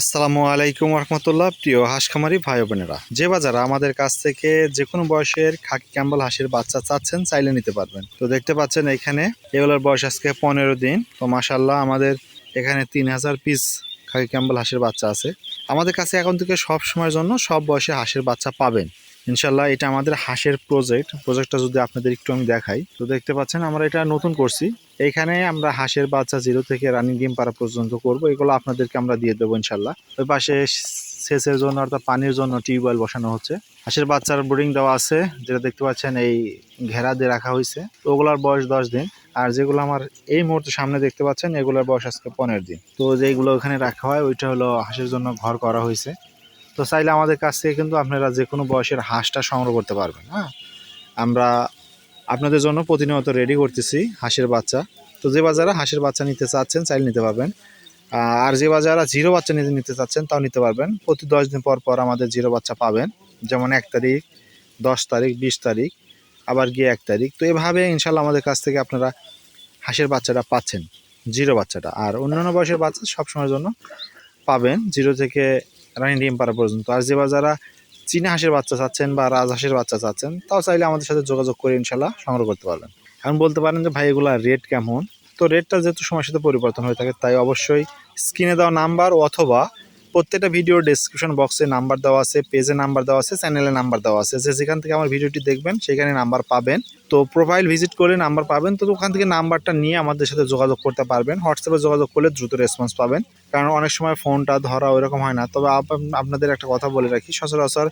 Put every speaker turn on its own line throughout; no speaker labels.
আসসালামু আলাইকুম রহমতুল্লাহ। প্রিয় হাঁস খামারি ভাই বোনেরা, যে বাজারা আমাদের কাছ থেকে যে কোনো বয়সের খাকি ক্যাম্বেল হাঁসের বাচ্চা চাচ্ছেন চাইলে নিতে পারবেন। তো দেখতে পাচ্ছেন এখানে এগুলোর বয়স আজকে 15 দিন। তো মাশাল্লাহ আমাদের এখানে 3000 পিস খাকি ক্যাম্বেল হাঁসের বাচ্চা আছে আমাদের কাছে। এখন থেকে সব সময়ের জন্য সব বয়সে হাঁসের বাচ্চা পাবেন ইনশাল্লাহ। এটা আমাদের হাঁসের প্রজেক্টটা যদি আপনাদের একটু আমি দেখাই, তো দেখতে পাচ্ছেন আমরা এটা নতুন করছি। এইখানে আমরা হাঁসের বাচ্চা 0 থেকে রানিং ডিম পাড়া পর্যন্ত করব, এগুলো আপনাদেরকে আমরা দিয়ে দেবো ইনশাল্লাহ। ওই পাশে সেচের জন্য অর্থাৎ পানির জন্য টিউবওয়েল বসানো হচ্ছে। হাঁসের বাচ্চার বোর্ডিং দেওয়া আছে, যেটা দেখতে পাচ্ছেন এই ঘেরা দিয়ে রাখা হয়েছে। তো ওগুলার বয়স 10 দিন। আর যেগুলো আমার এই মুহূর্তে সামনে দেখতে পাচ্ছেন এগুলোর বয়স আজকে 15 দিন। তো যেগুলো ওখানে রাখা হয় ওইটা হলো হাঁসের জন্য ঘর করা হয়েছে। তো চাইলে আমাদের কাছ থেকে কিন্তু আপনারা যে কোনো বয়সের হাঁসটা সংগ্রহ করতে পারবেন। হ্যাঁ, আমরা আপনাদের জন্য প্রতিনিয়ত রেডি করতেছি হাঁসের বাচ্চা। তো যে বাজারে হাঁসের বাচ্চা নিতে চাচ্ছেন চাইলে নিতে পারবেন। আর যে বাজারে জিরো বাচ্চা নিতে চাচ্ছেন তাও নিতে পারবেন। প্রতি 10 দিন পর পর আমাদের জিরো বাচ্চা পাবেন, যেমন 1 তারিখ, 10 তারিখ, 20 তারিখ, আবার গিয়ে 1 তারিখ। তো এভাবে ইনশাল্লাহ আমাদের কাছ থেকে আপনারা হাঁসের বাচ্চাটা পাচ্ছেন, জিরো বাচ্চাটা। আর অন্যান্য বয়সের বাচ্চা সবসময়ের জন্য পাবেন 0 থেকে রানি ডিম পাড়া পর্যন্ত। আর যে বাজারা চীনা হাঁসের বাচ্চা চাচ্ছেন বা রাজহাঁসের বাচ্চা চাচ্ছেন তাও চাইলে আমাদের সাথে যোগাযোগ করে ইনশাল্লাহ সংগ্রহ করতে পারবেন। এখন বলতে পারেন যে ভাই এগুলা রেট কেমন? তো রেটটা যেহেতু সময়ের সাথে পরিবর্তন হয়ে থাকে, তাই অবশ্যই স্ক্রিনে দেওয়া নাম্বার অথবা প্রত্যেকটা ভিডিওর ডেসক্রিপশন বক্সে নাম্বার দেওয়া আছে, পেজে নাম্বার দেওয়া আছে, চ্যানেলে নাম্বার দেওয়া আছে। যে যেখান থেকে আমার ভিডিওটি দেখবেন সেখানে নাম্বার পাবেন। তো প্রোফাইল ভিজিট করে নাম্বার পাবেন। তো ওখান থেকে নাম্বারটা নিয়ে আমাদের সাথে যোগাযোগ করতে পারবেন। হোয়াটসঅ্যাপে যোগাযোগ করলে দ্রুত রেসপন্স পাবেন, কারণ অনেক সময় ফোনটা ধরা ওইরকম হয় না। তবে আপনাদের একটা কথা বলে রাখি, সচরাচর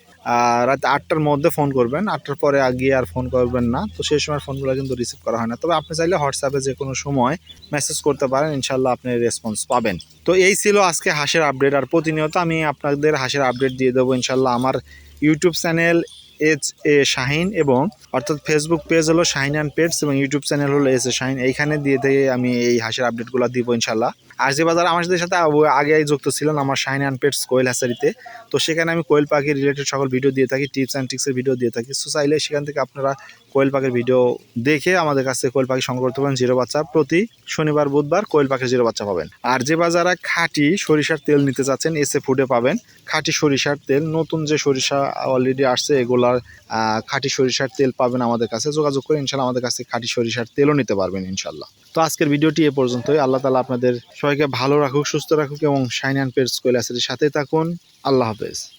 রাত 8টার মধ্যে ফোন করবেন, 8টার পরে গিয়ে আর ফোন করবেন না। তো সেই সময় ফোনগুলো কিন্তু রিসিভ করা হয় না। তবে আপনি চাইলে হোয়াটসঅ্যাপে যে কোনো সময় মেসেজ করতে পারেন, ইনশাল্লাহ আপনি রেসপন্স পাবেন। তো এই ছিল আজকে হাঁসের আপডেট। আর প্রতিনিয়ত আমি আপনাদের হাঁসের আপডেট দিয়ে দেবো ইনশাল্লাহ। আমার ইউটিউব চ্যানেল এ শাহিন, এবং অর্থাৎ ফেসবুক পেজ হলো শাহিন অ্যান্ড পেটস, এবং ইউটিউব চ্যানেল হলো শাহিন। এইখানে দিয়ে থেকে আমি এই হাঁসের আপডেটগুলো দিব ইনশাল্লাহ। আর যে বাজার আমাদের সাথে আগে যুক্ত ছিলেন আমার শাহিন অ্যান্ড পেটস কোয়েল হ্যাচারিতে, তো সেখানে আমি কোয়েল পাখি রিলেটেড সকল ভিডিও দিয়ে থাকি, টিপস অ্যান্ড ট্রিক্সের ভিডিও দিয়ে থাকি। সো চাইলে সেখান থেকে আপনারা কোয়েল পাখির ভিডিও দেখে আমাদের কাছে কোয়েল পাখি সংগ্রহ করতে পারেন। জিরো বাচ্চা প্রতি শনিবার বুধবার কোয়েল পাখির জিরো বাচ্চা পাবেন। আর যে বাজারে খাঁটি সরিষার তেল নিতে চাচ্ছেন এসে ফুডে পাবেন খাঁটি সরিষার তেল। নতুন যে সরিষা অলরেডি আসছে এগুলার খাঁটি সরিষার তেল পাবেন আমাদের কাছে। যোগাযোগ করে ইনশাল্লাহ আমাদের কাছে খাঁটি সরিষার তেলও নিতে পারবেন ইনশাল্লাহ। তো আজকের ভিডিওটি এ পর্যন্তই। আল্লাহ তাআলা আপনাদের সবাইকে ভালো রাখুক, সুস্থ রাখুক, এবং শাইন অ্যান্ড পেটস কোয়েল হ্যাচারির সাথে থাকুন। আল্লাহ হাফেজ।